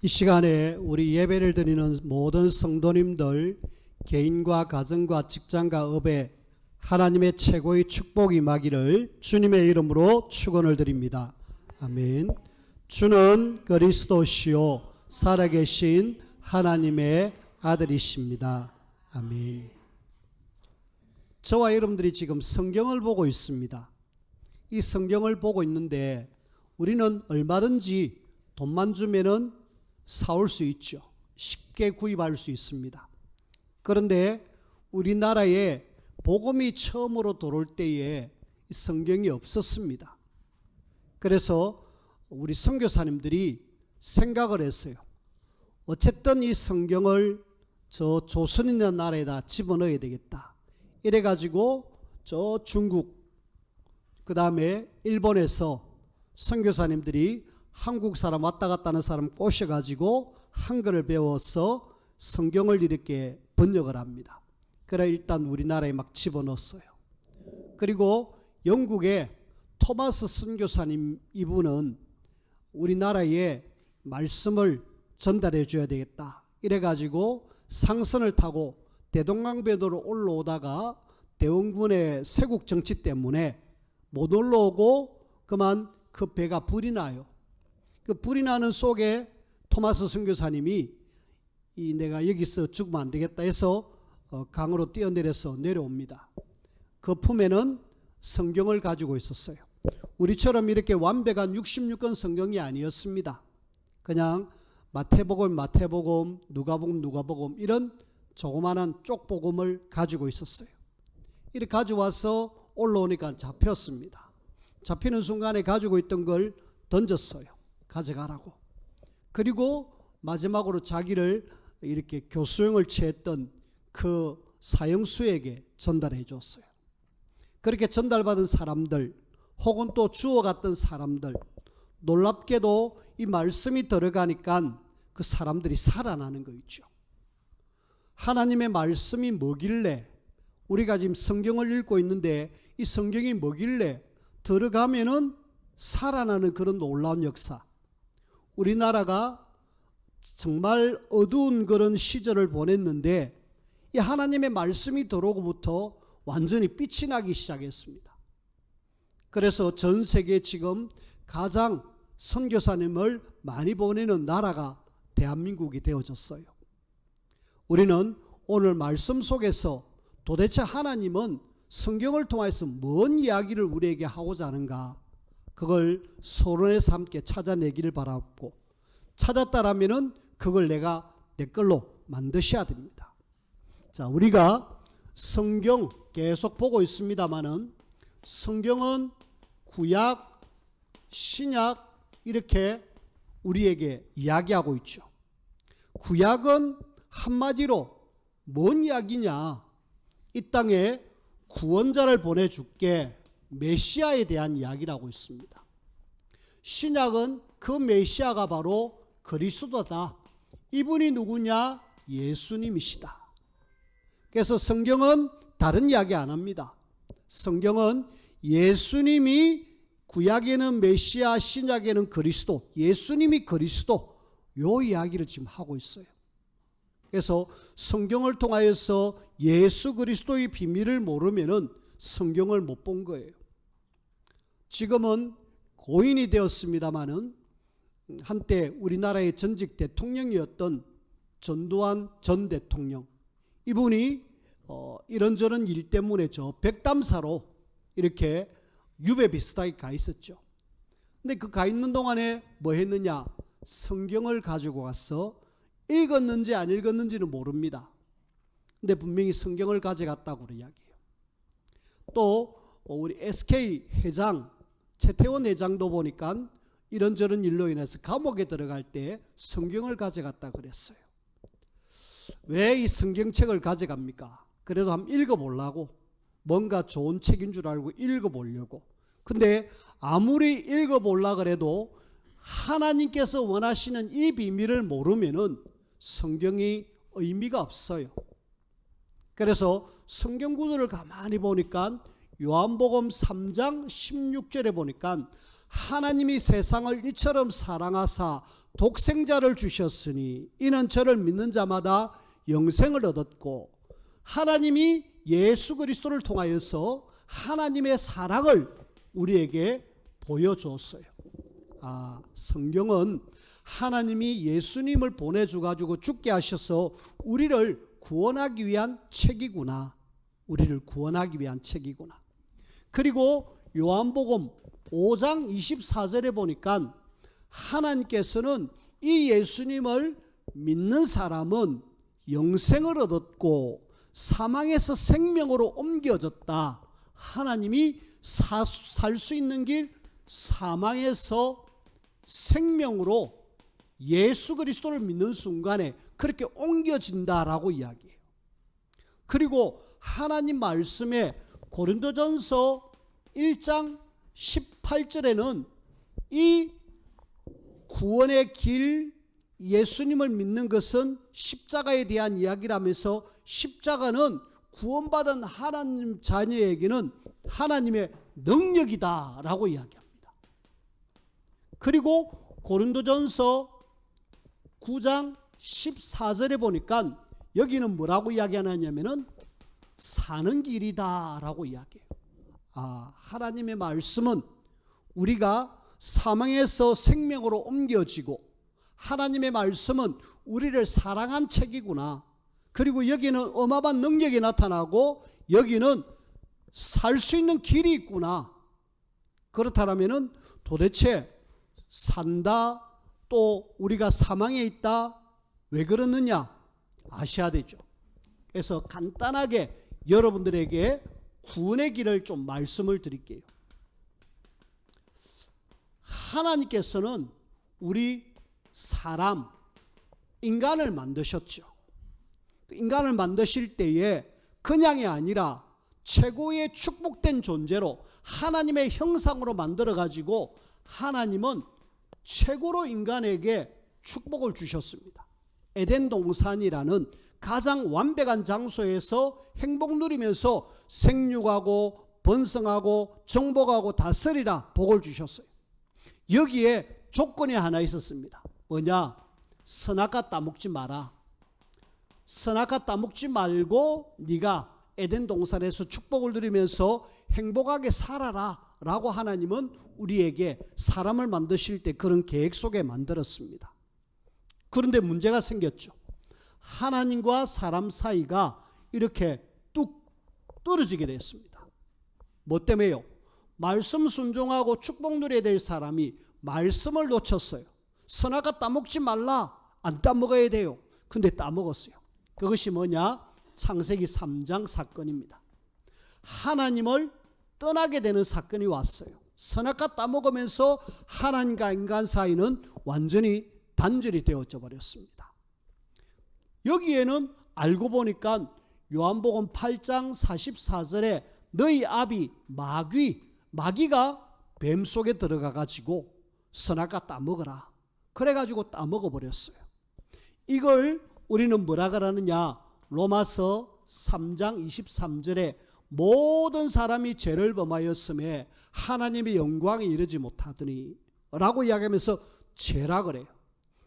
이 시간에 우리 예배를 드리는 모든 성도님들 개인과 가정과 직장과 업에 하나님의 최고의 축복이 임하기를 주님의 이름으로 축원을 드립니다. 아멘. 주는 그리스도시요 살아계신 하나님의 아들이십니다. 아멘. 저와 여러분들이 지금 성경을 보고 있습니다. 이 성경을 보고 있는데 우리는 얼마든지 돈만 주면은 사올 수 있죠. 쉽게 구입할 수 있습니다. 그런데 우리나라에 복음이 처음으로 들어올 때에 성경이 없었습니다. 그래서 우리 선교사님들이 생각을 했어요. 어쨌든 이 성경을 저 조선이라는 나라에다 집어넣어야 되겠다. 이래가지고 저 중국 그 다음에 일본에서 선교사님들이 한국 사람 왔다 갔다 하는 사람 꼬셔가지고 한글을 배워서 성경을 이렇게 번역을 합니다. 그래 일단 우리나라에 막 집어넣었어요. 그리고 영국의 토마스 선교사님 이분은 우리나라에 말씀을 전달해 줘야 되겠다. 이래가지고 상선을 타고 대동강변으로 올라오다가 대원군의 세국 정치 때문에 못 올라오고 그만 그 배가 불이 나요. 그 불이 나는 속에 토마스 선교사님이 내가 여기서 죽으면 안 되겠다 해서 강으로 뛰어내려서 내려옵니다. 그 품에는 성경을 가지고 있었어요. 우리처럼 이렇게 완벽한 66권 성경이 아니었습니다. 그냥 마태복음, 누가복음 이런 조그마한 쪽복음을 가지고 있었어요. 이렇게 가져와서 올라오니까 잡혔습니다. 잡히는 순간에 가지고 있던 걸 던졌어요. 가져가라고. 그리고 마지막으로 자기를 이렇게 교수형을 취했던 그 사형수에게 전달해 줬어요. 그렇게 전달받은 사람들 혹은 또 주워갔던 사람들 놀랍게도 이 말씀이 들어가니까 그 사람들이 살아나는 거 있죠. 하나님의 말씀이 뭐길래 우리가 지금 성경을 읽고 있는데 이 성경이 뭐길래 들어가면은 살아나는 그런 놀라운 역사. 우리나라가 정말 어두운 그런 시절을 보냈는데 이 하나님의 말씀이 들어오고부터 완전히 빛이 나기 시작했습니다. 그래서 전 세계에 지금 가장 선교사님을 많이 보내는 나라가 대한민국이 되어졌어요. 우리는 오늘 말씀 속에서 도대체 하나님은 성경을 통해서 뭔 이야기를 우리에게 하고자 하는가, 그걸 서론에서 함께 찾아내기를 바라고, 찾았다라면은 그걸 내가 내 걸로 만드셔야 됩니다. 자, 우리가 성경 계속 보고 있습니다만은 성경은 구약, 신약 이렇게 우리에게 이야기하고 있죠. 구약은 한마디로 뭔 이야기냐? 이 땅에 구원자를 보내줄게, 메시아에 대한 이야기를 하고 있습니다. 신약은 그 메시아가 바로 그리스도다. 이분이 누구냐? 예수님이시다. 그래서 성경은 다른 이야기 안 합니다. 성경은 예수님이 구약에는 메시아, 신약에는 그리스도, 예수님이 그리스도, 요 이야기를 지금 하고 있어요. 그래서 성경을 통하여서 예수 그리스도의 비밀을 모르면은 성경을 못 본 거예요. 지금은 고인이 되었습니다마는 한때 우리나라의 전직 대통령이었던 전두환 전 대통령, 이분이 이런저런 일 때문에 저 백담사로 이렇게 유배 비슷하게 가 있었죠. 근데 그 가 있는 동안에 뭐 했느냐? 성경을 가지고 가서 읽었는지 안 읽었는지는 모릅니다. 근데 분명히 성경을 가져갔다고 이야기해요. 또 우리 SK 회장 최태원 회장도 보니까 이런저런 일로 인해서 감옥에 들어갈 때 성경을 가져갔다 그랬어요. 왜 이 성경책을 가져갑니까? 그래도 한번 읽어보려고, 뭔가 좋은 책인 줄 알고 읽어보려고. 근데 아무리 읽어보려고 그래도 하나님께서 원하시는 이 비밀을 모르면은 성경이 의미가 없어요. 그래서 성경 구절을 가만히 보니까 요한복음 3장 16절에 보니까 하나님이 세상을 이처럼 사랑하사 독생자를 주셨으니 이는 저를 믿는 자마다 영생을 얻었고, 하나님이 예수 그리스도를 통하여서 하나님의 사랑을 우리에게 보여줬어요. 성경은 하나님이 예수님을 보내주가지고 죽게 하셔서 우리를 구원하기 위한 책이구나. 우리를 구원하기 위한 책이구나. 그리고 요한복음 5장 24절에 보니까 하나님께서는 이 예수님을 믿는 사람은 영생을 얻었고 사망에서 생명으로 옮겨졌다. 하나님이 살 수 있는 길, 사망에서 생명으로 예수 그리스도를 믿는 순간에 그렇게 옮겨진다라고 이야기해요. 그리고 하나님 말씀에 고린도전서 1장 18절에는 이 구원의 길, 예수님을 믿는 것은 십자가에 대한 이야기라면서 십자가는 구원받은 하나님 자녀에게는 하나님의 능력이다라고 이야기합니다. 그리고 고린도전서 9장 14절에 보니까 여기는 뭐라고 이야기하냐면은 사는 길이다라고 이야기해요. 하나님의 말씀은 우리가 사망에서 생명으로 옮겨지고, 하나님의 말씀은 우리를 사랑한 책이구나. 그리고 여기는 어마어마한 능력이 나타나고 여기는 살 수 있는 길이 있구나. 그렇다면은 도대체 산다, 또 우리가 사망에 있다, 왜 그러느냐 아셔야 되죠. 그래서 간단하게 여러분들에게 구원의 길을 좀 말씀을 드릴게요. 하나님께서는 우리 사람, 인간을 만드셨죠. 인간을 만드실 때에 그냥이 아니라 최고의 축복된 존재로 하나님의 형상으로 만들어 가지고 하나님은 최고로 인간에게 축복을 주셨습니다. 에덴 동산이라는 가장 완벽한 장소에서 행복 누리면서 생육하고 번성하고 정복하고 다스리라 복을 주셨어요. 여기에 조건이 하나 있었습니다. 뭐냐? 선악과 따먹지 마라. 선악과 따먹지 말고 네가 에덴 동산에서 축복을 누리면서 행복하게 살아라 라고 하나님은 우리에게 사람을 만드실 때 그런 계획 속에 만들었습니다. 그런데 문제가 생겼죠. 하나님과 사람 사이가 이렇게 뚝 떨어지게 됐습니다. 뭐 때문에요? 말씀 순종하고 축복 누려야 될 사람이 말씀을 놓쳤어요. 선악과 따먹지 말라. 안 따먹어야 돼요. 근데 따먹었어요. 그것이 뭐냐? 창세기 3장 사건입니다. 하나님을 떠나게 되는 사건이 왔어요. 선악과 따먹으면서 하나님과 인간 사이는 완전히 단절이 되어져 버렸습니다. 여기에는 알고 보니까 요한복음 8장 44절에 너희 아비 마귀가 뱀 속에 들어가 가지고 선악과 따먹어라. 그래 가지고 따먹어 버렸어요. 이걸 우리는 뭐라 그러느냐? 로마서 3장 23절에 모든 사람이 죄를 범하였음에 하나님의 영광에 이르지 못하더니 라고 이야기하면서 죄라 그래요.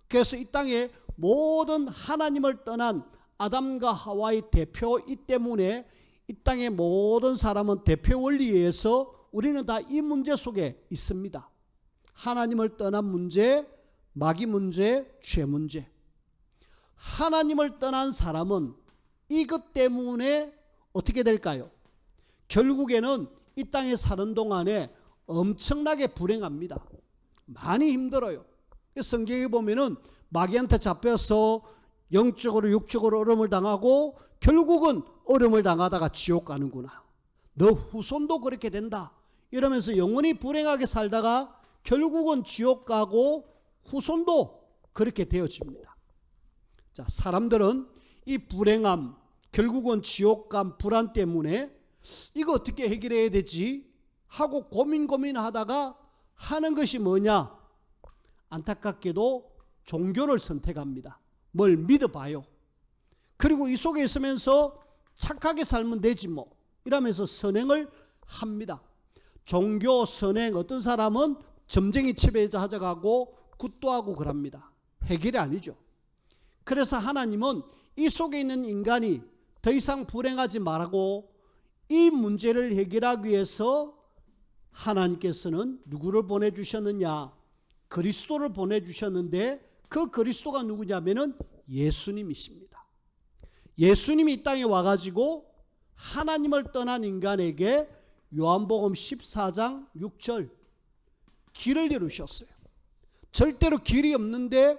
그래서 이 땅에 모든 하나님을 떠난 아담과 하와의 대표 이 때문에 이 땅의 모든 사람은 대표 원리에 의해서 우리는 다 이 문제 속에 있습니다. 하나님을 떠난 문제, 마귀 문제, 죄 문제. 하나님을 떠난 사람은 이것 때문에 어떻게 될까요? 결국에는 이 땅에 사는 동안에 엄청나게 불행합니다. 많이 힘들어요. 성경에 보면은 마귀한테 잡혀서 영적으로 육적으로 어려움을 당하고 결국은 어려움을 당하다가 지옥 가는구나. 너 후손도 그렇게 된다. 이러면서 영원히 불행하게 살다가 결국은 지옥 가고 후손도 그렇게 되어집니다. 자, 사람들은 이 불행함, 결국은 지옥감, 불안 때문에 이거 어떻게 해결해야 되지 하고 고민하다가 하는 것이 뭐냐? 안타깝게도 종교를 선택합니다. 뭘 믿어봐요. 그리고 이 속에 있으면서 착하게 살면 되지 뭐 이러면서 선행을 합니다. 종교 선행, 어떤 사람은 점쟁이 집에 찾아가고 굿도 하고 그럽니다. 해결이 아니죠. 그래서 하나님은 이 속에 있는 인간이 더 이상 불행하지 말고 이 문제를 해결하기 위해서 하나님께서는 누구를 보내주셨느냐? 그리스도를 보내주셨는데 그 그리스도가 누구냐면은 예수님이십니다. 예수님이 이 땅에 와가지고 하나님을 떠난 인간에게 요한복음 14장 6절 길을 이루셨어요. 절대로 길이 없는데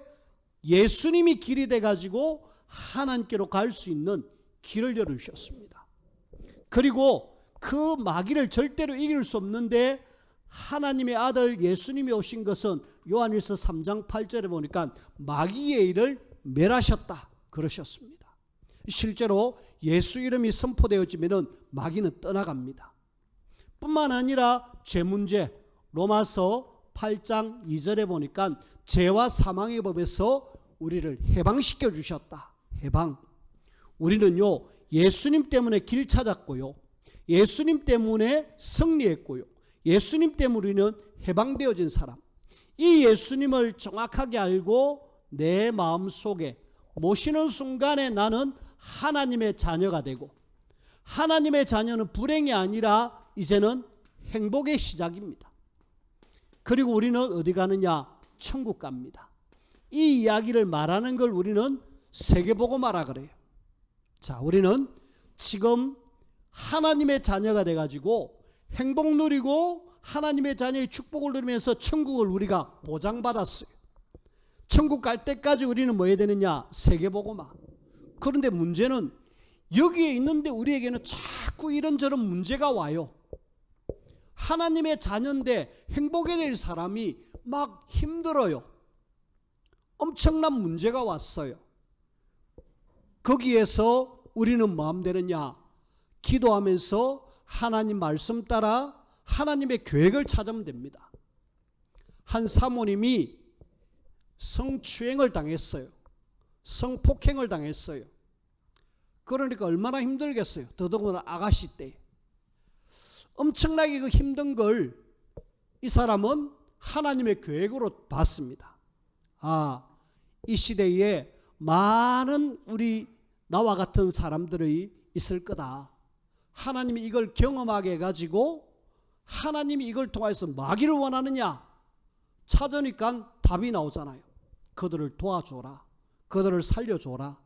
예수님이 길이 돼가지고 하나님께로 갈 수 있는 길을 열어주셨습니다. 그리고 그 마귀를 절대로 이길 수 없는데 하나님의 아들 예수님이 오신 것은 요한일서 3장 8절에 보니까 마귀의 일을 멸하셨다 그러셨습니다. 실제로 예수 이름이 선포되어지면 마귀는 떠나갑니다. 뿐만 아니라 죄 문제, 로마서 8장 2절에 보니까 죄와 사망의 법에서 우리를 해방시켜 주셨다. 해방. 우리는요 예수님 때문에 길 찾았고요, 예수님 때문에 승리했고요, 예수님 때문에 우리는 해방되어진 사람, 이 예수님을 정확하게 알고 내 마음속에 모시는 순간에 나는 하나님의 자녀가 되고, 하나님의 자녀는 불행이 아니라 이제는 행복의 시작입니다. 그리고 우리는 어디 가느냐? 천국 갑니다. 이 이야기를 말하는 걸 우리는 세계복음화라 그래요. 자, 우리는 지금 하나님의 자녀가 돼가지고 행복 누리고 하나님의 자녀의 축복을 누리면서 천국을 우리가 보장받았어요. 천국 갈 때까지 우리는 뭐 해야 되느냐? 세계복음화. 그런데 문제는 여기에 있는데 우리에게는 자꾸 이런저런 문제가 와요. 하나님의 자녀인데 행복에 될 사람이 막 힘들어요. 엄청난 문제가 왔어요. 거기에서 우리는 뭐 하면 되느냐? 기도하면서 하나님 말씀 따라 하나님의 계획을 찾으면 됩니다. 한 사모님이 성추행을 당했어요. 성폭행을 당했어요. 그러니까 얼마나 힘들겠어요. 더더군다나 아가씨 때. 엄청나게 그 힘든 걸 이 사람은 하나님의 계획으로 봤습니다. 아, 이 시대에 많은 우리 나와 같은 사람들이 있을 거다. 하나님이 이걸 경험하게 해가지고 하나님이 이걸 통해서 마귀를 원하느냐 찾으니까 답이 나오잖아요. 그들을 도와줘라, 그들을 살려줘라.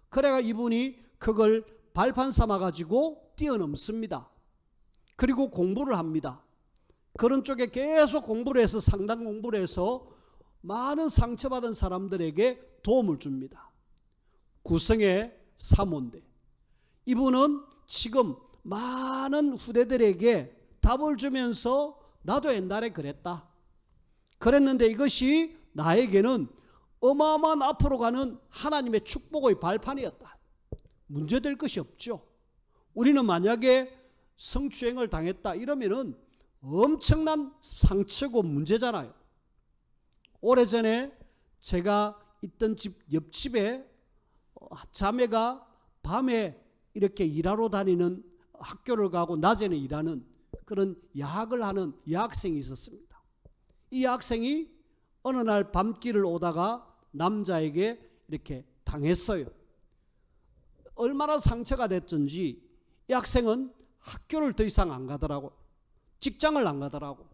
그래가 이분이 그걸 발판 삼아가지고 뛰어넘습니다. 그리고 공부를 합니다. 그런 쪽에 계속 공부를 해서 상당 공부를 해서 많은 상처받은 사람들에게 도움을 줍니다. 구성의 사모인데 이분은 지금 많은 후대들에게 답을 주면서 나도 옛날에 그랬는데 이것이 나에게는 어마어마한 앞으로 가는 하나님의 축복의 발판이었다. 문제될 것이 없죠. 우리는 만약에 성추행을 당했다 이러면은 엄청난 상처고 문제잖아요. 오래전에 제가 있던 집 옆집에 자매가 밤에 이렇게 일하러 다니는, 학교를 가고 낮에는 일하는 그런 야학을 하는 여학생이 있었습니다. 이 여학생이 어느 날 밤길을 오다가 남자에게 이렇게 당했어요. 얼마나 상처가 됐든지 이 학생은 학교를 더 이상 안 가더라고. 직장을 안 가더라고.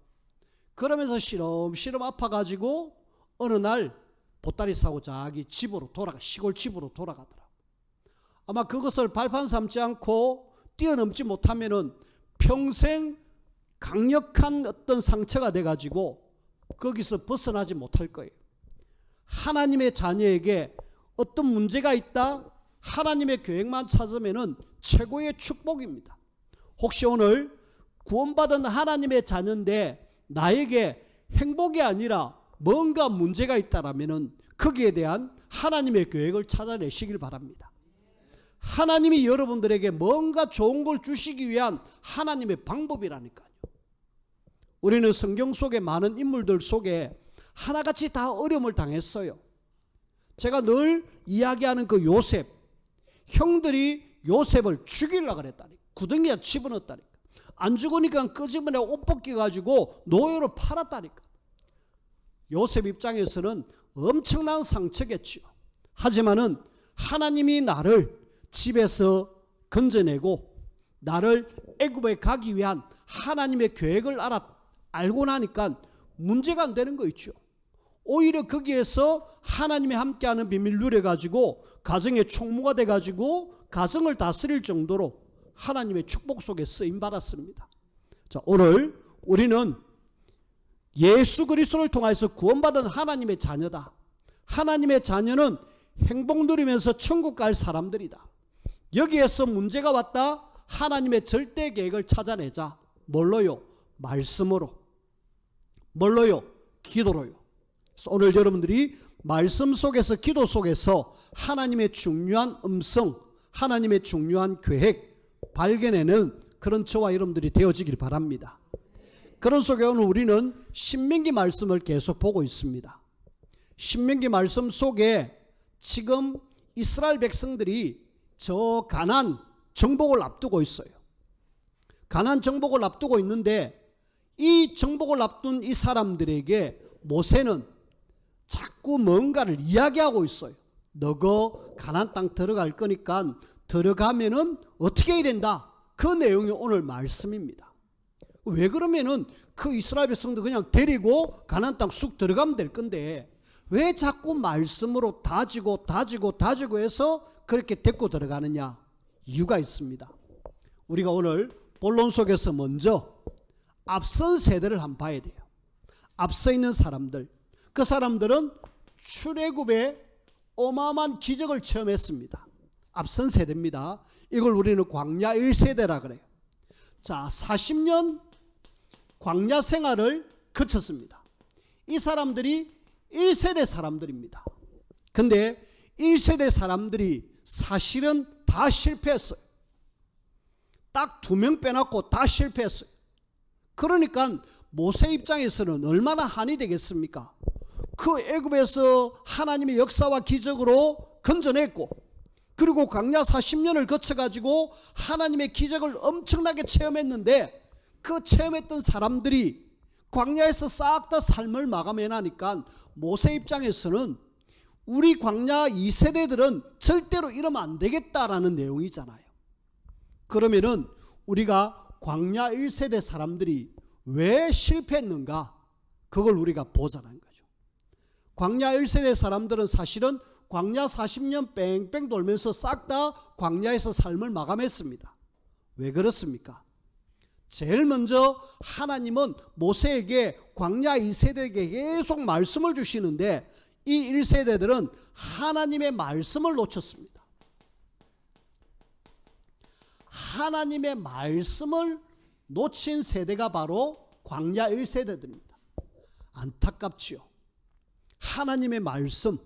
그러면서 시름시름 아파가지고 어느 날 보따리 사고 자기 집으로 시골 집으로 돌아가더라고. 아마 그것을 발판 삼지 않고 뛰어넘지 못하면은 평생 강력한 어떤 상처가 돼가지고 거기서 벗어나지 못할 거예요. 하나님의 자녀에게 어떤 문제가 있다, 하나님의 계획만 찾으면은 최고의 축복입니다. 혹시 오늘 구원받은 하나님의 자녀인데 나에게 행복이 아니라 뭔가 문제가 있다라면은 거기에 대한 하나님의 계획을 찾아내시길 바랍니다. 하나님이 여러분들에게 뭔가 좋은 걸 주시기 위한 하나님의 방법이라니까요. 우리는 성경 속에 많은 인물들 속에 하나같이 다 어려움을 당했어요. 제가 늘 이야기하는 그 요셉, 형들이 요셉을 죽이려고 그랬다니, 구덩이에 집어넣었다니까. 안 죽으니까 끄집어내 옷 벗겨가지고 노예로 팔았다니까. 요셉 입장에서는 엄청난 상처겠지요. 하지만은 하나님이 나를 집에서 건져내고 나를 애굽에 가기 위한 하나님의 계획을 알고 나니까 문제가 안 되는 거 있죠. 오히려 거기에서 하나님이 함께하는 비밀 누려가지고 가정의 총무가 돼가지고 가정을 다스릴 정도로 하나님의 축복 속에 쓰임받았습니다. 자, 오늘 우리는 예수 그리스도를 통해서 구원받은 하나님의 자녀다. 하나님의 자녀는 행복 누리면서 천국 갈 사람들이다. 여기에서 문제가 왔다. 하나님의 절대 계획을 찾아내자. 뭘로요? 말씀으로. 뭘로요? 기도로요. 그래서 오늘 여러분들이 말씀 속에서, 기도 속에서 하나님의 중요한 음성, 하나님의 중요한 계획 발견해내는 그런 저와 여러분들이 되어지길 바랍니다. 그런 속에 오늘 우리는 신명기 말씀을 계속 보고 있습니다. 신명기 말씀 속에 지금 이스라엘 백성들이 저 가나안 정복을 앞두고 있어요. 가나안 정복을 앞두고 있는데 이 정복을 앞둔 이 사람들에게 모세는 자꾸 뭔가를 이야기하고 있어요. 너거 가나안 땅 들어갈 거니까 들어가면은 어떻게 해야 된다. 그 내용이 오늘 말씀입니다. 왜 그러면은 그 이스라엘 백성도 그냥 데리고 가나안 땅 쑥 들어가면 될 건데 왜 자꾸 말씀으로 다지고 해서 그렇게 데리고 들어가느냐? 이유가 있습니다. 우리가 오늘 본론 속에서 먼저 앞선 세대를 한번 봐야 돼요. 앞서 있는 사람들, 그 사람들은 출애굽에 어마어마한 기적을 체험했습니다. 앞선 세대입니다. 이걸 우리는 광야 1세대라 그래요. 자, 40년 광야 생활을 거쳤습니다. 이 사람들이 1세대 사람들입니다. 근데 1세대 사람들이 사실은 다 실패했어요. 딱 2명 빼놓고 다 실패했어요. 그러니까 모세 입장에서는 얼마나 한이 되겠습니까? 그 애굽에서 하나님의 역사와 기적으로 건져냈고 그리고 광야 40년을 거쳐가지고 하나님의 기적을 엄청나게 체험했는데 그 체험했던 사람들이 광야에서 싹 다 삶을 마감해나니까 모세 입장에서는 우리 광야 2세대들은 절대로 이러면 안 되겠다라는 내용이잖아요. 그러면은 우리가 광야 1세대 사람들이 왜 실패했는가? 그걸 우리가 보자는 거죠. 광야 1세대 사람들은 사실은 광야 40년 뺑뺑 돌면서 싹 다 광야에서 삶을 마감했습니다. 왜 그렇습니까? 제일 먼저 하나님은 모세에게 광야 2세대에게 계속 말씀을 주시는데 이 1세대들은 하나님의 말씀을 놓쳤습니다. 하나님의 말씀을 놓친 세대가 바로 광야 1세대들입니다. 안타깝지요. 하나님의 말씀,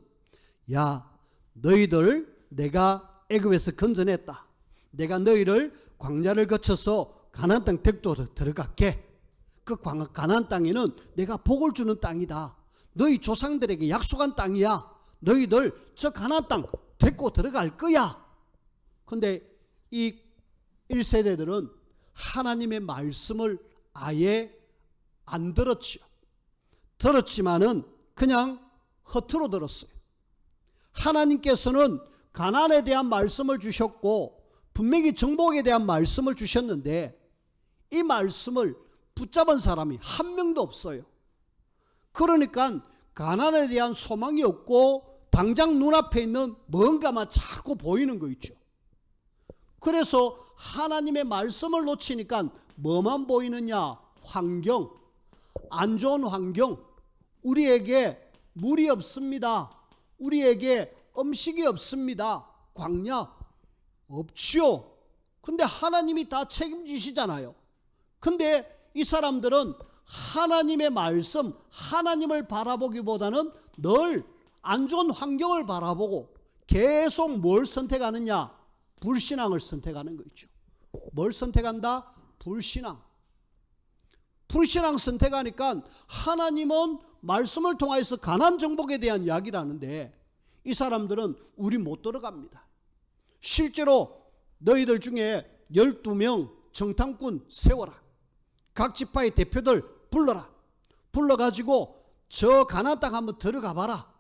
야 너희들 내가 애굽에서 건져냈다. 내가 너희를 광야를 거쳐서 가나안 땅 데리고 들어갈게. 그 가나안 땅에는 내가 복을 주는 땅이다. 너희 조상들에게 약속한 땅이야. 너희들 저 가나안 땅 데리고 들어갈 거야. 근데 이 1세대들은 하나님의 말씀을 아예 안 들었지요. 들었지만은 그냥 허투루 들었어요. 하나님께서는 가나안에 대한 말씀을 주셨고 분명히 정복에 대한 말씀을 주셨는데 이 말씀을 붙잡은 사람이 한 명도 없어요. 그러니까 가나안에 대한 소망이 없고 당장 눈앞에 있는 뭔가만 자꾸 보이는 거 있죠. 그래서 하나님의 말씀을 놓치니까 뭐만 보이느냐? 환경, 안 좋은 환경. 우리에게 물이 없습니다. 우리에게 음식이 없습니다. 광야 없지요. 근데 하나님이 다 책임지시잖아요. 근데 이 사람들은 하나님의 말씀, 하나님을 바라보기보다는 늘 안 좋은 환경을 바라보고 계속 뭘 선택하느냐? 불신앙을 선택하는 거 있죠. 뭘 선택한다? 불신앙. 불신앙 선택하니까 하나님은 말씀을 통해서 가나안 정복에 대한 이야기를 하는데 이 사람들은 우리 못 들어갑니다. 실제로 너희들 중에 12명 정탐꾼 세워라. 각 지파의 대표들 불러라. 불러가지고 저 가나안 땅 한번 들어가 봐라.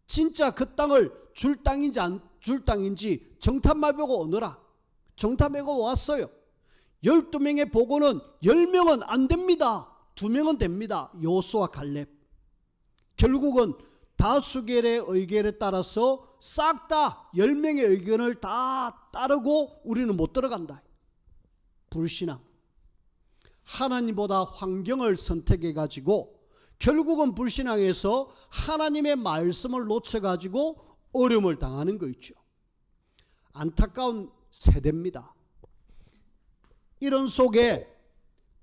진짜 그 땅을 줄 땅인지 안 줄 땅인지 정탐만 보고 오너라. 정탐하고 왔어요. 12명의 보고는 10명은 안 됩니다. 2명은 됩니다. 여호수아 갈렙. 결국은 다수결의 의견에 따라서 싹 다 10명의 의견을 다 따르고 우리는 못 들어간다. 불신앙. 하나님보다 환경을 선택해가지고 결국은 불신앙에서 하나님의 말씀을 놓쳐가지고 어려움을 당하는 거 있죠. 안타까운 세대입니다. 이런 속에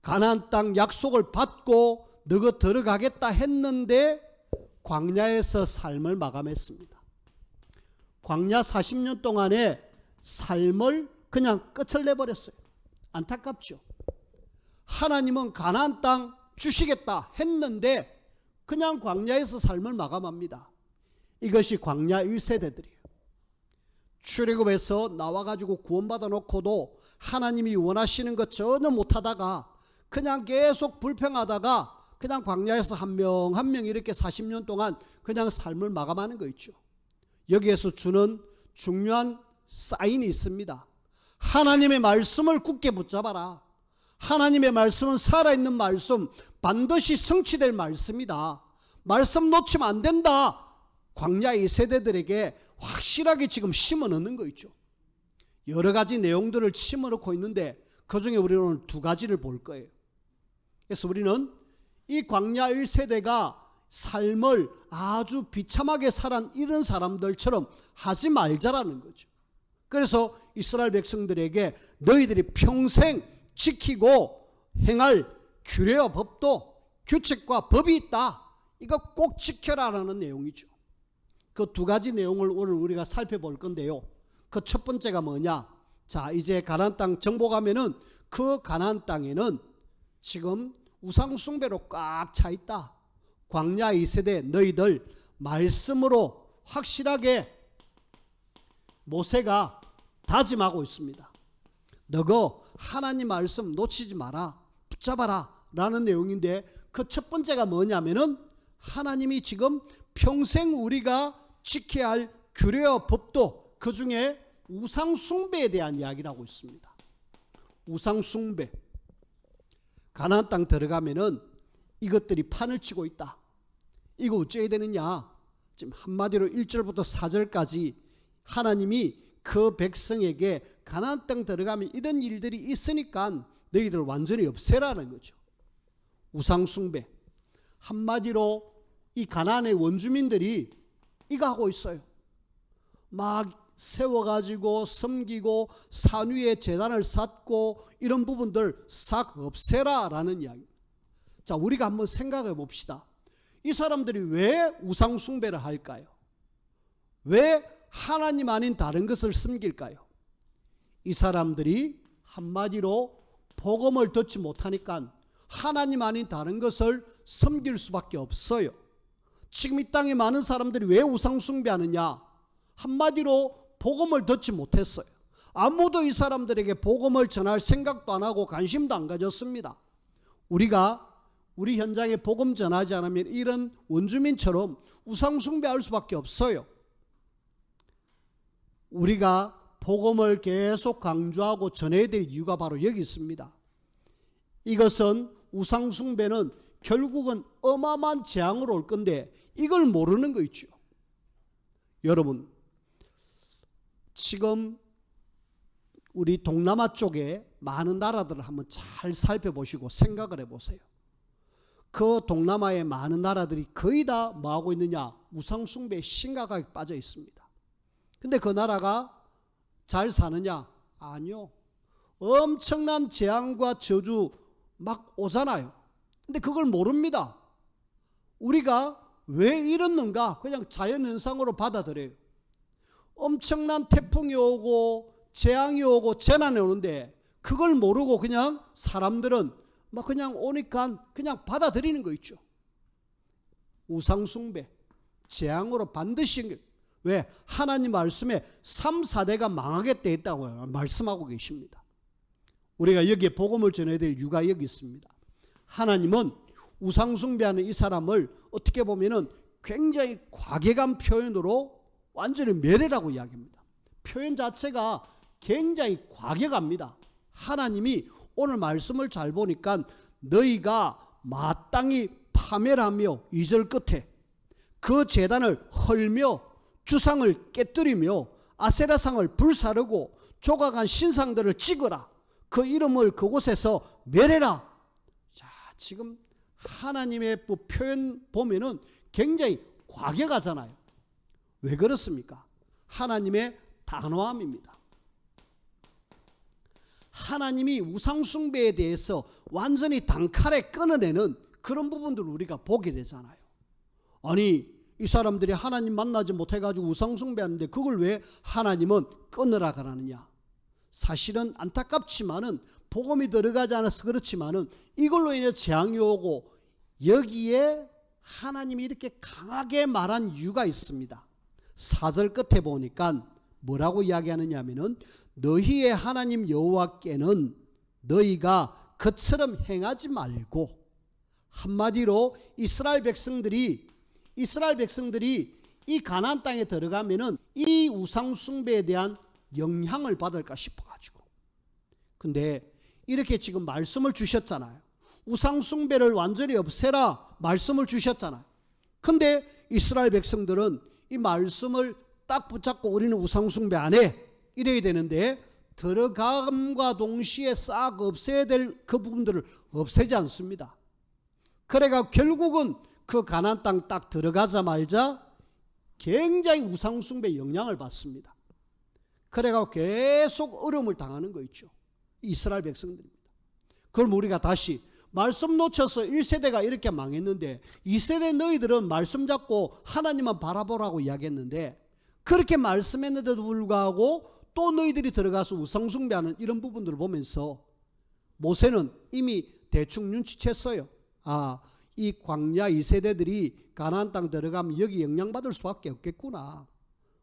가나안 땅 약속을 받고 너가 들어가겠다 했는데 광야에서 삶을 마감했습니다. 광야 40년 동안의 삶을 그냥 끝을 내버렸어요. 안타깝죠. 하나님은 가나안 땅 주시겠다 했는데 그냥 광야에서 삶을 마감합니다. 이것이 광야 1세대들이에요. 출애굽에서 나와가지고 구원받아 놓고도 하나님이 원하시는 것 전혀 못하다가 그냥 계속 불평하다가 그냥 광야에서 한 명 한 명 이렇게 40년 동안 그냥 삶을 마감하는 거 있죠. 여기에서 주는 중요한 사인이 있습니다. 하나님의 말씀을 굳게 붙잡아라. 하나님의 말씀은 살아있는 말씀, 반드시 성취될 말씀이다. 말씀 놓치면 안 된다. 광야의 세대들에게 확실하게 지금 심어넣는 거 있죠. 여러 가지 내용들을 심어넣고 있는데 그중에 우리는 오늘 2가지를 볼 거예요. 그래서 우리는 이 광야 1세대가 삶을 아주 비참하게 살은 이런 사람들처럼 하지 말자라는 거죠. 그래서 이스라엘 백성들에게 너희들이 평생 지키고 행할 규례와 법도 규칙과 법이 있다. 이거 꼭 지켜라라는 내용이죠. 그 2가지 내용을 오늘 우리가 살펴볼 건데요. 그 첫 번째가 뭐냐? 자, 이제 가나안 땅 정복하면은 그 가나안 땅에는 지금 우상 숭배로 꽉 차 있다. 광야 2세대 너희들 말씀으로 확실하게 모세가 다짐하고 있습니다. 너거 하나님 말씀 놓치지 마라. 붙잡아라 라는 내용인데 그 첫 번째가 뭐냐면은 하나님이 지금 평생 우리가 지켜야 할 규례와 법도 그 중에 우상 숭배에 대한 이야기를 하고 있습니다. 우상 숭배. 가나안 땅 들어가면은 이것들이 판을 치고 있다. 이거 어째야 되느냐? 지금 한마디로 1절부터 4절까지 하나님이 그 백성에게 가나안 땅 들어가면 이런 일들이 있으니까 너희들 완전히 없애라는 거죠. 우상 숭배. 한마디로 이 가나안의 원주민들이 이거 하고 있어요. 막 세워가지고 섬기고 산 위에 제단을 쌓고 이런 부분들 싹 없애라라는 이야기. 자, 우리가 한번 생각해 봅시다. 이 사람들이 왜 우상 숭배를 할까요? 왜 하나님 아닌 다른 것을 섬길까요? 이 사람들이 한마디로 복음을 듣지 못하니까 하나님 아닌 다른 것을 섬길 수밖에 없어요. 지금 이 땅에 많은 사람들이 왜 우상 숭배하느냐? 한마디로 복음을 듣지 못했어요. 아무도 이 사람들에게 복음을 전할 생각도 안 하고 관심도 안 가졌습니다. 우리가 우리 현장에 복음 전하지 않으면 이런 원주민처럼 우상 숭배할 수밖에 없어요. 우리가 복음을 계속 강조하고 전해야 될 이유가 바로 여기 있습니다. 이것은 우상 숭배는 결국은 어마어마한 재앙으로 올 건데 이걸 모르는 거 있죠. 여러분, 지금 우리 동남아 쪽에 많은 나라들을 한번 잘 살펴보시고 생각을 해보세요. 그 동남아의 많은 나라들이 거의 다 뭐하고 있느냐? 우상 숭배에 심각하게 빠져 있습니다. 근데 그 나라가 잘 사느냐? 아니요. 엄청난 재앙과 저주 막 오잖아요. 근데 그걸 모릅니다. 우리가 왜 이렇는가? 그냥 자연현상으로 받아들여요. 엄청난 태풍이 오고 재앙이 오고 재난이 오는데 그걸 모르고 그냥 사람들은 막 그냥 오니까 그냥 받아들이는 거 있죠. 우상 숭배, 재앙으로 반드시. 왜? 하나님 말씀에 3, 4대가 망하겠다 했다고 말씀하고 계십니다. 우리가 여기에 복음을 전해야 될 이유가 여기 있습니다. 하나님은 우상숭배하는 이 사람을 어떻게 보면은 굉장히 과격한 표현으로 완전히 멸해라고 이야기합니다. 표현 자체가 굉장히 과격합니다. 하나님이 오늘 말씀을 잘 보니까 너희가 마땅히 파멸하며 2절 끝에 그 제단을 헐며 주상을 깨뜨리며 아세라상을 불사르고 조각한 신상들을 찍어라. 그 이름을 그곳에서 멸해라. 자, 지금 하나님의 표현 보면은 굉장히 과격하잖아요. 왜 그렇습니까? 하나님의 단호함입니다. 하나님이 우상숭배에 대해서 완전히 단칼에 끊어내는 그런 부분들을 우리가 보게 되잖아요. 아니, 이 사람들이 하나님 만나지 못해가지고 우상숭배하는데 그걸 왜 하나님은 끊으라 그러느냐? 사실은 안타깝지만은 복음이 들어가지 않아서 그렇지만은 이걸로 인해 재앙이 오고 여기에 하나님이 이렇게 강하게 말한 이유가 있습니다. 4절 끝에 보니까 뭐라고 이야기하느냐 하면은 너희의 하나님 여호와께는 너희가 그처럼 행하지 말고, 한마디로 이스라엘 백성들이 이 가나안 땅에 들어가면은 이 우상 숭배에 대한 영향을 받을까 싶어가지고. 근데 이렇게 지금 말씀을 주셨잖아요. 우상 숭배를 완전히 없애라 말씀을 주셨잖아요. 근데 이스라엘 백성들은 이 말씀을 딱 붙잡고 우리는 우상 숭배 안 해 이래야 되는데, 들어감과 동시에 싹 없애야 될 그 부분들을 없애지 않습니다. 그래가 결국은 그 가나안 땅 딱 들어가자마자 굉장히 우상 숭배의 영향을 받습니다. 그래가 계속 어려움을 당하는 거 있죠. 이스라엘 백성들입니다. 그럼 우리가 다시 말씀 놓쳐서 1세대가 이렇게 망했는데 2세대 너희들은 말씀 잡고 하나님만 바라보라고 이야기했는데, 그렇게 말씀했는데도 불구하고 또 너희들이 들어가서 우상숭배하는 이런 부분들을 보면서 모세는 이미 대충 눈치챘어요. 아, 이 광야 2세대들이 가나안 땅 들어가면 여기 영향받을 수밖에 없겠구나.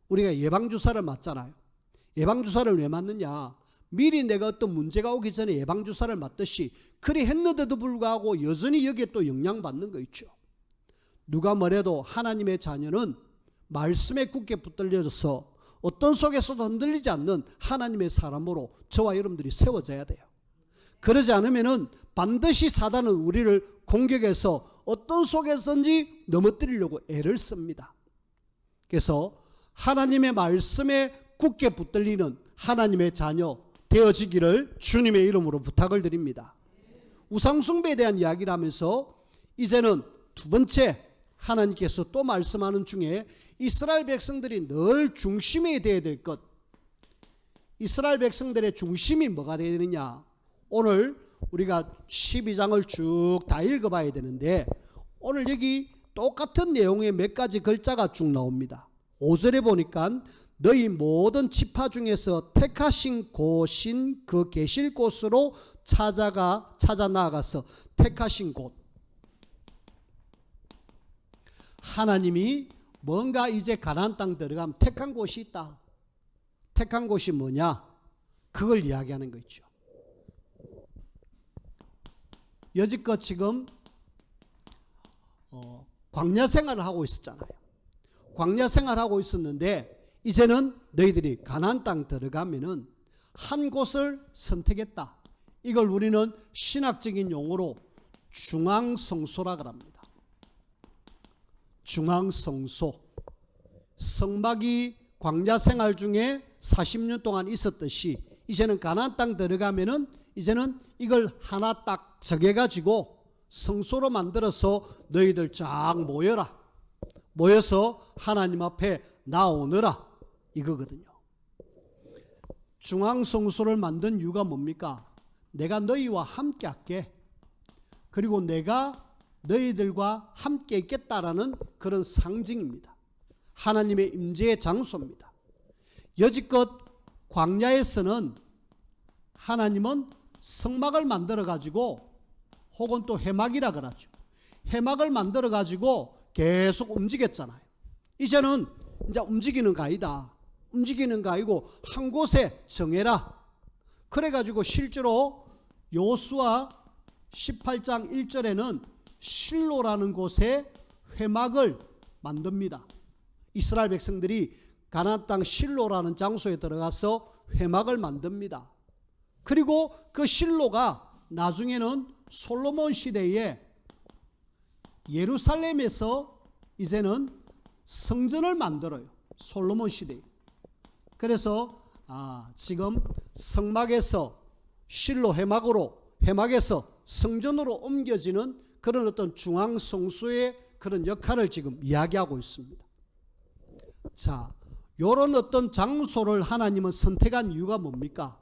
우리가 예방주사를 맞잖아요. 예방주사를 왜 맞느냐? 미리 내가 어떤 문제가 오기 전에 예방주사를 맞듯이 그리 했는데도 불구하고 여전히 여기에 또 영향받는 거 있죠. 누가 뭐래도 하나님의 자녀는 말씀에 굳게 붙들려져서 어떤 속에서도 흔들리지 않는 하나님의 사람으로 저와 여러분들이 세워져야 돼요. 그러지 않으면은 반드시 사단은 우리를 공격해서 어떤 속에서든지 넘어뜨리려고 애를 씁니다. 그래서 하나님의 말씀에 굳게 붙들리는 하나님의 자녀 되어지기를 주님의 이름으로 부탁을 드립니다. 우상숭배에 대한 이야기를 하면서 이제는 두 번째 하나님께서 또 말씀하는 중에 이스라엘 백성들이 늘 중심이 되어야 될 것, 이스라엘 백성들의 중심이 뭐가 되느냐? 오늘 우리가 12장을 쭉 다 읽어봐야 되는데 오늘 여기 똑같은 내용의 몇 가지 글자가 쭉 나옵니다. 5절에 보니까 너희 모든 지파 중에서 택하신 곳인 그 계실 곳으로 찾아 나아가서 택하신 곳. 하나님이 뭔가 이제 가나안 땅 들어가면 택한 곳이 있다. 택한 곳이 뭐냐? 그걸 이야기하는 거 있죠. 여지껏 지금 광야 생활을 하고 있었잖아요. 광야 생활을 하고 있었는데 이제는 너희들이 가나안 땅 들어가면은 한 곳을 선택했다. 이걸 우리는 신학적인 용어로 중앙성소라 그럽니다. 중앙성소. 성막이 광야 생활 중에 40년 동안 있었듯이 이제는 가나안 땅 들어가면은 이제는 이걸 하나 딱 정해가지고 성소로 만들어서 너희들 쫙 모여라. 모여서 하나님 앞에 나오느라 이거거든요. 중앙성소를 만든 이유가 뭡니까? 내가 너희와 함께 할게. 그리고 내가 너희들과 함께 있겠다라는 그런 상징입니다. 하나님의 임재의 장소입니다. 여지껏 광야에서는 하나님은 성막을 만들어 가지고 혹은 또 해막이라 그러죠. 해막을 만들어 가지고 계속 움직였잖아요. 이제는 이제 움직이는 거 아니다. 움직이는 거 아니고 한 곳에 정해라. 그래 가지고 실제로 여호수아 18장 1절에는 실로라는 곳에 회막을 만듭니다. 이스라엘 백성들이 가나안 땅 실로라는 장소에 들어가서 회막을 만듭니다. 그리고 그 실로가 나중에는 솔로몬 시대에 예루살렘에서 이제는 성전을 만들어요. 솔로몬 시대에. 그래서 지금 성막에서 실로 회막에서 성전으로 옮겨지는 그런 어떤 중앙 성소의 그런 역할을 지금 이야기하고 있습니다. 자, 이런 어떤 장소를 하나님은 선택한 이유가 뭡니까?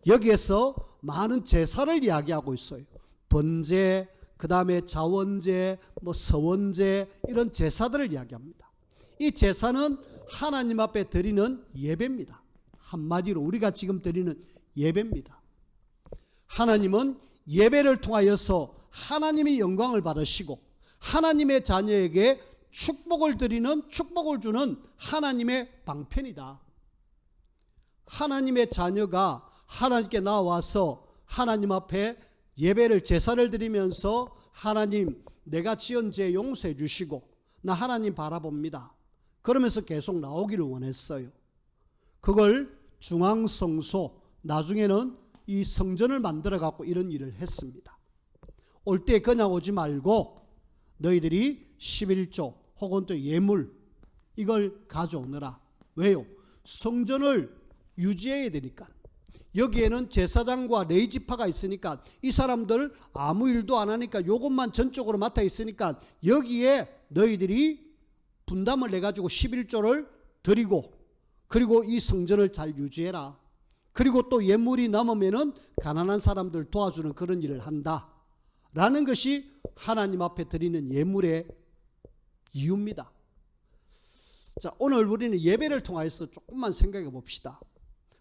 여기에서 많은 제사를 이야기하고 있어요. 번제, 그 다음에 자원제, 서원제, 이런 제사들을 이야기합니다. 이 제사는 하나님 앞에 드리는 예배입니다. 한마디로 우리가 지금 드리는 예배입니다. 하나님은 예배를 통하여서 하나님의 영광을 받으시고 하나님의 자녀에게 축복을 주는 하나님의 방편이다. 하나님의 자녀가 하나님께 나와서 하나님 앞에 예배를 제사를 드리면서 하나님 내가 지은 죄 용서해 주시고 나 하나님 바라봅니다. 그러면서 계속 나오기를 원했어요. 그걸 중앙성소 나중에는 이 성전을 만들어 갖고 이런 일을 했습니다. 올 때 그냥 오지 말고 너희들이 11조 혹은 또 예물 이걸 가져오너라. 왜요? 성전을 유지해야 되니까. 여기에는 제사장과 레위지파가 있으니까 이 사람들 아무 일도 안 하니까 요것만 전적으로 맡아 있으니까 여기에 너희들이 분담을 내가지고 11조를 드리고 그리고 이 성전을 잘 유지해라. 그리고 또 예물이 남으면은 가난한 사람들 도와주는 그런 일을 한다. 라는 것이 하나님 앞에 드리는 예물의 이유입니다. 자, 오늘 우리는 예배를 통해서 조금만 생각해 봅시다.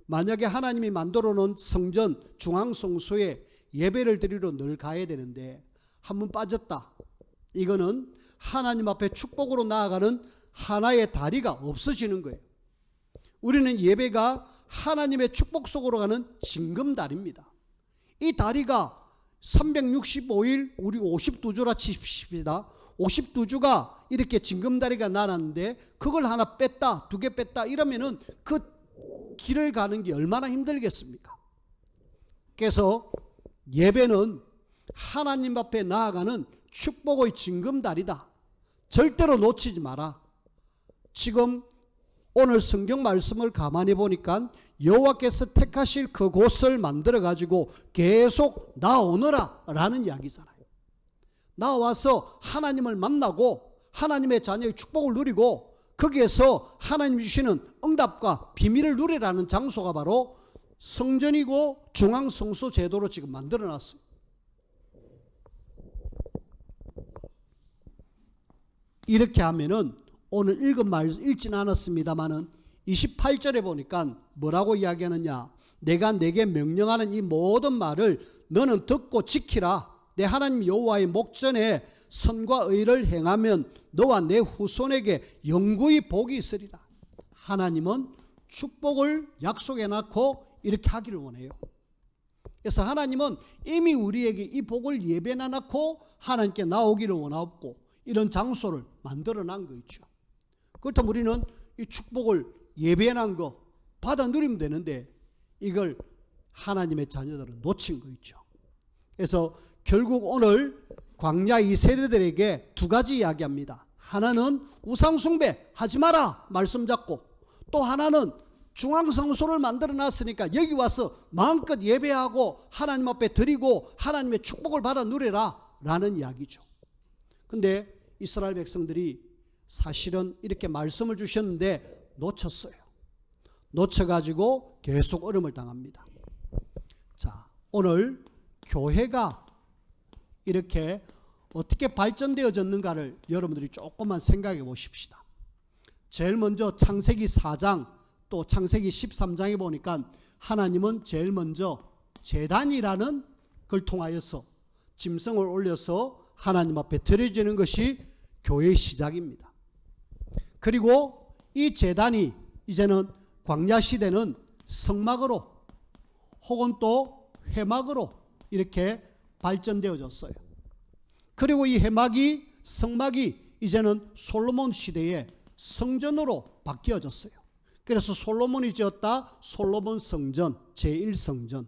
만약에 하나님이 만들어 놓은 성전 중앙성소에 예배를 드리러 늘 가야 되는데 한 번 빠졌다. 이거는 하나님 앞에 축복으로 나아가는 하나의 다리가 없어지는 거예요. 우리는 예배가 하나님의 축복 속으로 가는 징검다리입니다. 이 다리가 365일 우리 52주라 치십시다. 52주가 이렇게 징검다리가 나눴는데 그걸 하나 뺐다, 두 개 뺐다 이러면은 그 길을 가는 게 얼마나 힘들겠습니까? 그래서 예배는 하나님 앞에 나아가는 축복의 징검다리다. 절대로 놓치지 마라. 지금 오늘 성경 말씀을 가만히 보니까 여호와께서 택하실 그곳을 만들어 가지고 계속 나오너라 라는 이야기잖아요. 나와서 하나님을 만나고 하나님의 자녀의 축복을 누리고 거기에서 하나님 주시는 응답과 비밀을 누리라는 장소가 바로 성전이고 중앙성소 제도로 지금 만들어 놨어요. 이렇게 하면은 오늘 읽은 말 읽지는 않았습니다만은 28절에 보니까 뭐라고 이야기하느냐. 내가 내게 명령하는 이 모든 말을 너는 듣고 지키라. 내 하나님 여호와의 목전에 선과 의를 행하면 너와 내 후손에게 영구히 복이 있으리라. 하나님은 축복을 약속해 놓고 이렇게 하기를 원해요. 그래서 하나님은 이미 우리에게 이 복을 예배해 놓고 하나님께 나오기를 원하고 이런 장소를 만들어 놓은 거 있죠. 그렇다면 우리는 이 축복을 예배해 놓은 거 받아 누리면 되는데 이걸 하나님의 자녀들은 놓친 거 있죠. 그래서 결국 오늘 광야 2세대들에게 두 가지 이야기합니다. 하나는 우상숭배 하지 마라 말씀 잡고, 또 하나는 중앙성소를 만들어 놨으니까 여기 와서 마음껏 예배하고 하나님 앞에 드리고 하나님의 축복을 받아 누리라 라는 이야기죠. 근데 이스라엘 백성들이 사실은 이렇게 말씀을 주셨는데 놓쳤어요. 놓쳐가지고 계속 어려움을 당합니다. 자, 오늘 교회가 이렇게 어떻게 발전되어졌는가를 여러분들이 조금만 생각해 보십시다. 제일 먼저 창세기 4장 또 창세기 13장에 보니까 하나님은 제일 먼저 제단이라는 걸 통하여서 짐승을 올려서 하나님 앞에 드려지는 것이 교회의 시작입니다. 그리고 이 제단이 이제는 광야 시대는 성막으로 혹은 또 회막으로 이렇게 발전되어졌어요. 그리고 이 해막이 성막이 이제는 솔로몬 시대의 성전으로 바뀌어졌어요. 그래서 솔로몬이 지었다 솔로몬 성전, 제1성전.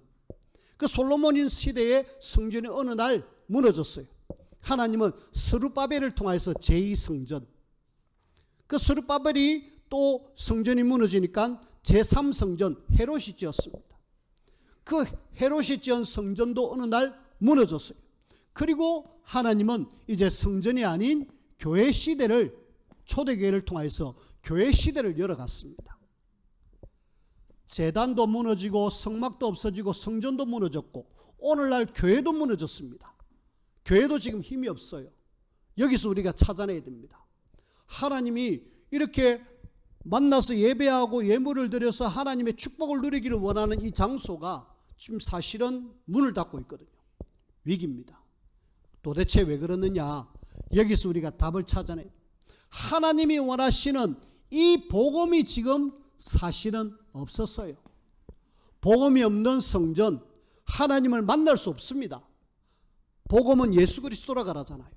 그 솔로몬 시대의 성전이 어느 날 무너졌어요. 하나님은 스룹바벨을 통해서 제2성전, 그 스룹바벨이 또 성전이 무너지니까 제3성전 헤롯이 지었습니다. 그 헤롯이 지은 성전도 어느 날 무너졌어요. 그리고 하나님은 이제 성전이 아닌 교회 시대를, 초대교회를 통해서 교회 시대를 열어갔습니다. 제단도 무너지고 성막도 없어지고 성전도 무너졌고 오늘날 교회도 무너졌습니다. 교회도 지금 힘이 없어요. 여기서 우리가 찾아내야 됩니다. 하나님이 이렇게 만나서 예배하고 예물을 드려서 하나님의 축복을 누리기를 원하는 이 장소가 지금 사실은 문을 닫고 있거든요. 위기입니다. 도대체 왜 그러느냐? 여기서 우리가 답을 찾아내야 돼요. 하나님이 원하시는 이 복음이 지금 사실은 없었어요. 복음이 없는 성전, 하나님을 만날 수 없습니다. 복음은 예수 그리스도라 가라잖아요.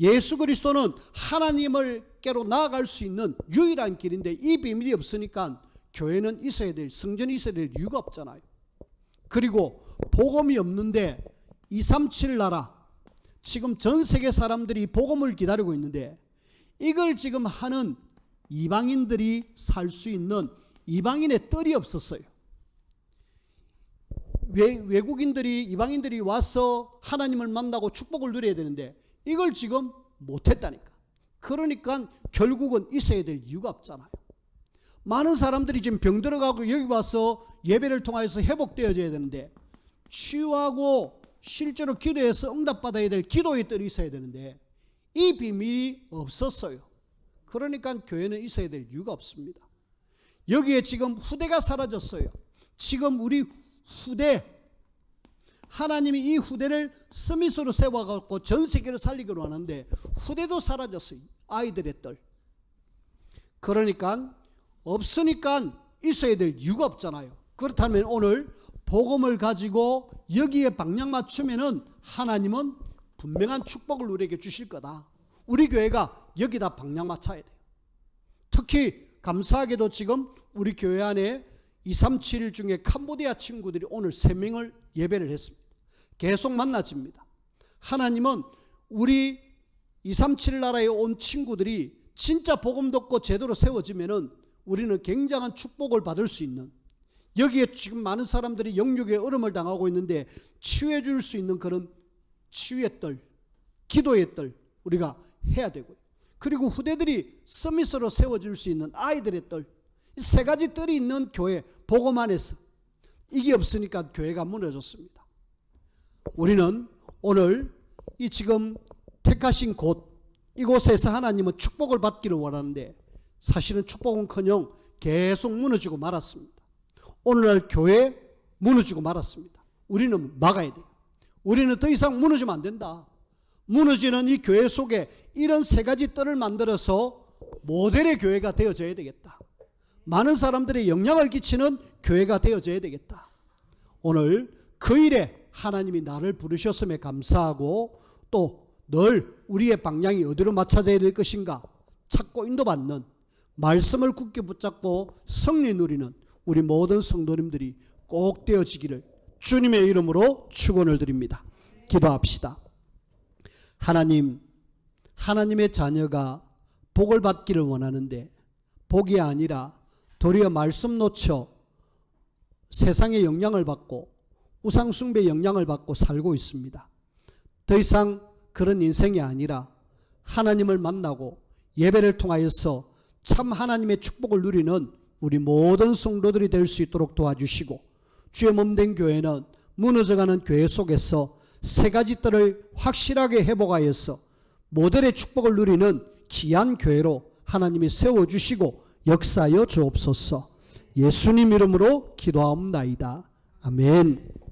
예수 그리스도는 하나님을께로 나아갈 수 있는 유일한 길인데 이 비밀이 없으니까 교회는 있어야 될, 성전이 있어야 될 이유가 없잖아요. 그리고 복음이 없는데 237 나라, 지금 전 세계 사람들이 복음을 기다리고 있는데 이걸 지금 하는 이방인들이 살 수 있는 이방인의 뜰이 없었어요. 외국인들이, 이방인들이 와서 하나님을 만나고 축복을 누려야 되는데 이걸 지금 못했다니까. 그러니까 결국은 있어야 될 이유가 없잖아요. 많은 사람들이 지금 병 들어가고 여기 와서 예배를 통해서 회복되어져야 되는데 치유하고 실제로 기도해서 응답받아야 될 기도의 뜰이 있어야 되는데 이 비밀이 없었어요. 그러니까 교회는 있어야 될 이유가 없습니다. 여기에 지금 후대가 사라졌어요. 지금 우리 후대, 하나님이 이 후대를 스미스로 세워갖고 전 세계를 살리기로 하는데 후대도 사라졌어요. 아이들의 뜰. 그러니까 없으니까 있어야 될 이유가 없잖아요. 그렇다면 오늘 복음을 가지고 여기에 방향 맞추면은 하나님은 분명한 축복을 우리에게 주실 거다. 우리 교회가 여기다 방향 맞춰야 돼요. 특히 감사하게도 지금 우리 교회 안에 237 중에 캄보디아 친구들이 오늘 3명을 예배를 했습니다. 계속 만나집니다. 하나님은 우리 237 나라에 온 친구들이 진짜 복음 듣고 제대로 세워지면은 우리는 굉장한 축복을 받을 수 있는, 여기에 지금 많은 사람들이 영육의 얼음을 당하고 있는데 치유해 줄 수 있는 그런 치유의 뜰, 기도의 뜰 우리가 해야 되고요. 그리고 후대들이 서밋으로 세워질 수 있는 아이들의 뜰, 이 3가지 뜰이 있는 교회, 복음 안에서 이게 없으니까 교회가 무너졌습니다. 우리는 오늘 이 지금 택하신 곳, 이곳에서 하나님은 축복을 받기를 원하는데 사실은 축복은커녕 계속 무너지고 말았습니다. 오늘날 교회 무너지고 말았습니다. 우리는 막아야 돼요. 우리는 더 이상 무너지면 안 된다. 무너지는 이 교회 속에 이런 3가지 뜰을 만들어서 모델의 교회가 되어져야 되겠다. 많은 사람들의 영향을 끼치는 교회가 되어져야 되겠다. 오늘 그 일에 하나님이 나를 부르셨음에 감사하고 또 늘 우리의 방향이 어디로 맞춰져야 될 것인가 찾고 인도받는, 말씀을 굳게 붙잡고 승리 누리는 우리 모든 성도님들이 꼭 되어지기를 주님의 이름으로 축원을 드립니다. 기도합시다. 하나님, 하나님의 자녀가 복을 받기를 원하는데 복이 아니라 도리어 말씀 놓쳐 세상의 영향을 받고 우상숭배의 영향을 받고 살고 있습니다. 더 이상 그런 인생이 아니라 하나님을 만나고 예배를 통하여서 참 하나님의 축복을 누리는 우리 모든 성도들이 될 수 있도록 도와주시고, 주의 몸된 교회는 무너져가는 교회 속에서 3가지 뜰을 확실하게 회복하여서 모델의 축복을 누리는 귀한 교회로 하나님이 세워주시고 역사하여 주옵소서. 예수님 이름으로 기도하옵나이다. 아멘.